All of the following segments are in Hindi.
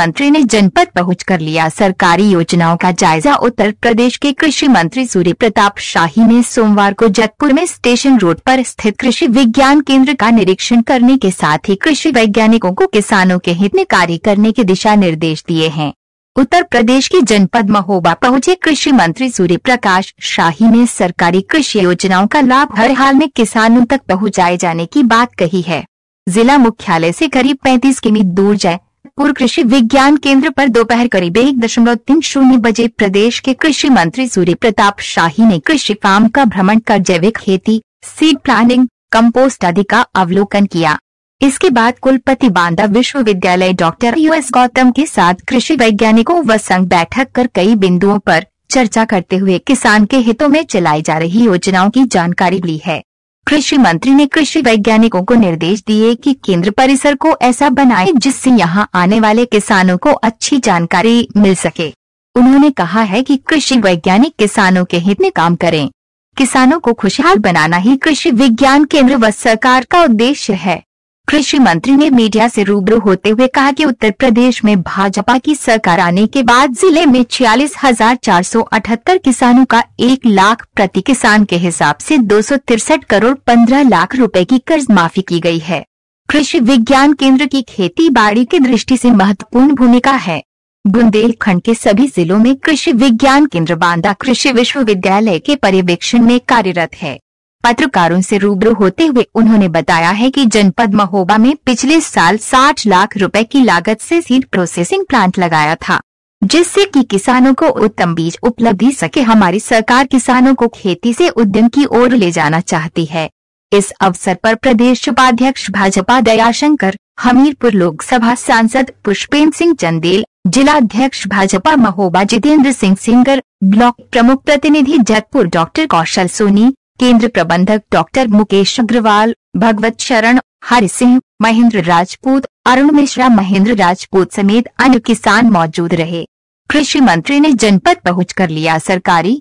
मंत्री ने जनपद पहुंचकर लिया सरकारी योजनाओं का जायजा। उत्तर प्रदेश के कृषि मंत्री सूर्य प्रताप शाही ने सोमवार को जतपुर में स्टेशन रोड पर स्थित कृषि विज्ञान केंद्र का निरीक्षण करने के साथ ही कृषि वैज्ञानिकों को किसानों के हित में कार्य करने के दिशा निर्देश दिए हैं। उत्तर प्रदेश के जनपद महोबा पहुंचे कृषि मंत्री सूर्य प्रकाश शाही ने सरकारी कृषि योजनाओं का लाभ हर हाल में किसानों तक पहुंचाए जाने की बात कही है। जिला मुख्यालय से करीब 35 किमी दूर जयपुर कृषि विज्ञान केंद्र पर दोपहर करीब 1:30 बजे प्रदेश के कृषि मंत्री सूर्य प्रताप शाही ने कृषि फार्म का भ्रमण कर जैविक खेती, सीड प्लांटिंग, कंपोस्ट आदि का अवलोकन किया। इसके बाद कुलपति बांदा विश्वविद्यालय डॉक्टर US गौतम के साथ कृषि वैज्ञानिकों व संग बैठक कर कई बिंदुओं पर चर्चा करते हुए किसान के हितों में चलाई जा रही योजनाओं की जानकारी ली है। कृषि मंत्री ने कृषि वैज्ञानिकों को निर्देश दिए कि केंद्र परिसर को ऐसा बनाएं जिससे यहां आने वाले किसानों को अच्छी जानकारी मिल सके। उन्होंने कहा है कि कृषि वैज्ञानिक किसानों के हित में काम करें। किसानों को खुशहाल बनाना ही कृषि विज्ञान केंद्र व सरकार का उद्देश्य है। कृषि मंत्री ने मीडिया से रूबरू होते हुए कहा कि उत्तर प्रदेश में भाजपा की सरकार आने के बाद जिले में 46,478 किसानों का 1 लाख प्रति किसान के हिसाब से 263 करोड़ 15 लाख रुपए की कर्ज माफी की गई है। कृषि विज्ञान केंद्र की खेती बाड़ी की दृष्टि से महत्वपूर्ण भूमिका है। बुंदेलखंड के सभी जिलों में कृषि विज्ञान केंद्र बांदा कृषि विश्वविद्यालय के पर्यवेक्षण में कार्यरत है। पत्रकारों से रूबरू होते हुए उन्होंने बताया है कि जनपद महोबा में पिछले साल 60 लाख रुपए की लागत से सीड प्रोसेसिंग प्लांट लगाया था, जिससे कि किसानों को उत्तम बीज उपलब्ध हो सके। हमारी सरकार किसानों को खेती से उद्यम की ओर ले जाना चाहती है। इस अवसर पर प्रदेश उपाध्यक्ष भाजपा दयाशंकर, हमीरपुर लोकसभा सांसद पुष्पेंद्र सिंह चंदेल, जिलाध्यक्ष भाजपा महोबा जितेंद्र सिंह सिंगर, ब्लॉक प्रमुख प्रतिनिधि जतपुर डॉक्टर कौशल सोनी, केंद्र प्रबंधक डॉक्टर मुकेश अग्रवाल, भगवत शरण, हरि सिंह, महेंद्र राजपूत, अरुण मिश्रा, महेंद्र राजपूत समेत अन्य किसान मौजूद रहे। कृषि मंत्री ने जनपद पहुंचकर लिया सरकारी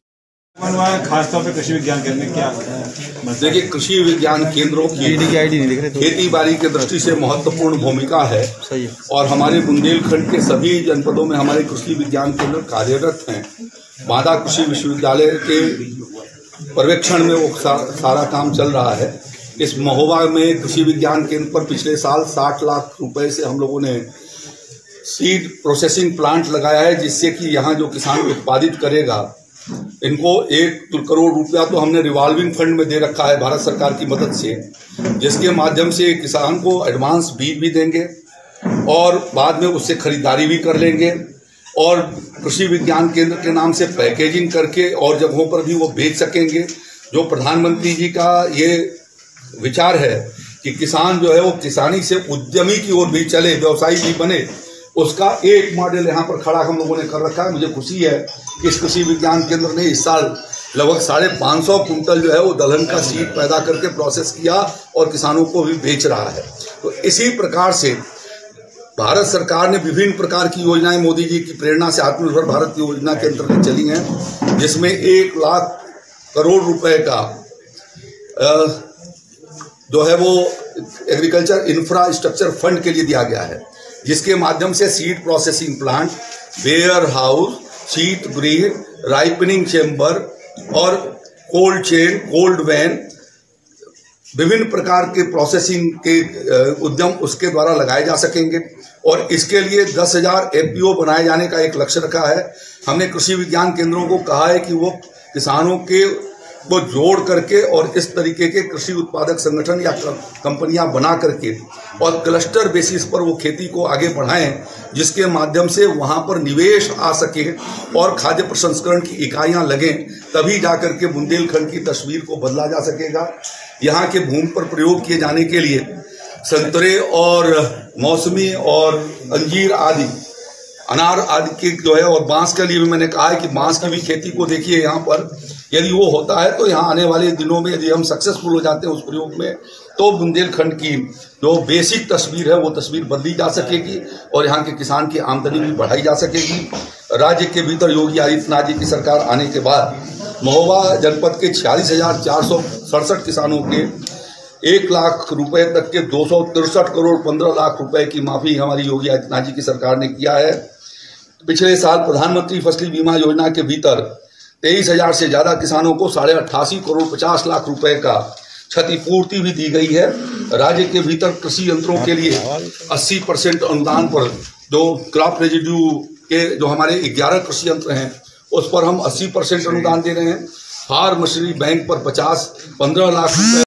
खासतौर पर कृषि विज्ञान केंद्र में क्या देखिए, कृषि विज्ञान केंद्रों की खेती बाड़ी की दृष्टि से महत्वपूर्ण भूमिका है और हमारे बुंदेलखंड के सभी जनपदों में हमारे कृषि विज्ञान केंद्र कार्यरत हैं। बांदा कृषि विश्वविद्यालय के पर्यवेक्षण में वो सारा काम चल रहा है। इस महोबा में कृषि विज्ञान केंद्र पर पिछले साल 60 लाख रुपए से हम लोगों ने सीड प्रोसेसिंग प्लांट लगाया है, जिससे कि यहाँ जो किसान उत्पादित करेगा इनको 1 करोड़ रुपया तो हमने रिवॉल्विंग फंड में दे रखा है भारत सरकार की मदद से, जिसके माध्यम से किसान को एडवांस बीज भी देंगे और बाद में उससे खरीदारी भी कर लेंगे और कृषि विज्ञान केंद्र के नाम से पैकेजिंग करके और जगहों पर भी वो बेच सकेंगे। जो प्रधानमंत्री जी का ये विचार है कि किसान जो है वो किसानी से उद्यमी की ओर भी चले, व्यवसायी भी बने, उसका एक मॉडल यहाँ पर खड़ा हम लोगों ने कर रखा है। मुझे खुशी है कि इस कृषि विज्ञान केंद्र ने इस साल लगभग 550 कुंटल जो है वो दलहन का सीड पैदा करके प्रोसेस किया और किसानों को भी बेच रहा है। तो इसी प्रकार से भारत सरकार ने विभिन्न प्रकार की योजनाएं मोदी जी की प्रेरणा से आत्मनिर्भर भारत योजना के अंतर्गत चली हैं, जिसमें 1 लाख करोड़ रुपए का जो है वो एग्रीकल्चर इंफ्रास्ट्रक्चर फंड के लिए दिया गया है, जिसके माध्यम से seed processing plant, warehouse, शीत गृह, राइपनिंग चेम्बर और कोल्ड चेन, कोल्ड वैन, विभिन्न प्रकार के प्रोसेसिंग के उद्यम उसके द्वारा लगाए जा सकेंगे और इसके लिए 10,000 FPO बनाए जाने का एक लक्ष्य रखा है। हमने कृषि विज्ञान केंद्रों को कहा है कि वो किसानों के को जोड़ करके और इस तरीके के कृषि उत्पादक संगठन या कंपनियां बना करके और क्लस्टर बेसिस पर वो खेती को आगे बढ़ाएं, जिसके माध्यम से वहां पर निवेश आ सके और खाद्य प्रसंस्करण की इकाइयां लगें, तभी जाकर के बुंदेलखंड की तस्वीर को बदला जा सकेगा। यहाँ के भूमि पर प्रयोग किए जाने के लिए संतरे और मौसमी और अंजीर आदि, अनार आदि के जो है और बांस के लिए भी मैंने कहा है कि बांस की भी खेती को देखिए। यहाँ पर यदि वो होता है तो यहाँ आने वाले दिनों में यदि हम सक्सेसफुल हो जाते हैं उस प्रयोग में, तो बुंदेलखंड की जो बेसिक तस्वीर है वो तस्वीर बदली जा सकेगी और यहाँ के किसान की आमदनी भी बढ़ाई जा सकेगी। राज्य के भीतर योगी आदित्यनाथ जी की सरकार आने के बाद महोबा जनपद के 46,467 किसानों के 1 लाख रुपए तक के 263 करोड़ 15 लाख रुपए की माफी हमारी योगी आदित्यनाथ जी की सरकार ने किया है। पिछले साल प्रधानमंत्री फसली बीमा योजना के भीतर 23,000 से ज्यादा किसानों को 88.5 करोड़ 50 लाख रुपए का क्षतिपूर्ति भी दी गई है। राज्य के भीतर कृषि यंत्रों के लिए 80% अनुदान पर जो क्रॉप रेजिड्यू के जो हमारे 11 कृषि यंत्र हैं उस पर हम 80% अनुदान दे रहे हैं। फार्म मशीनरी बैंक पर 15 लाख रुपए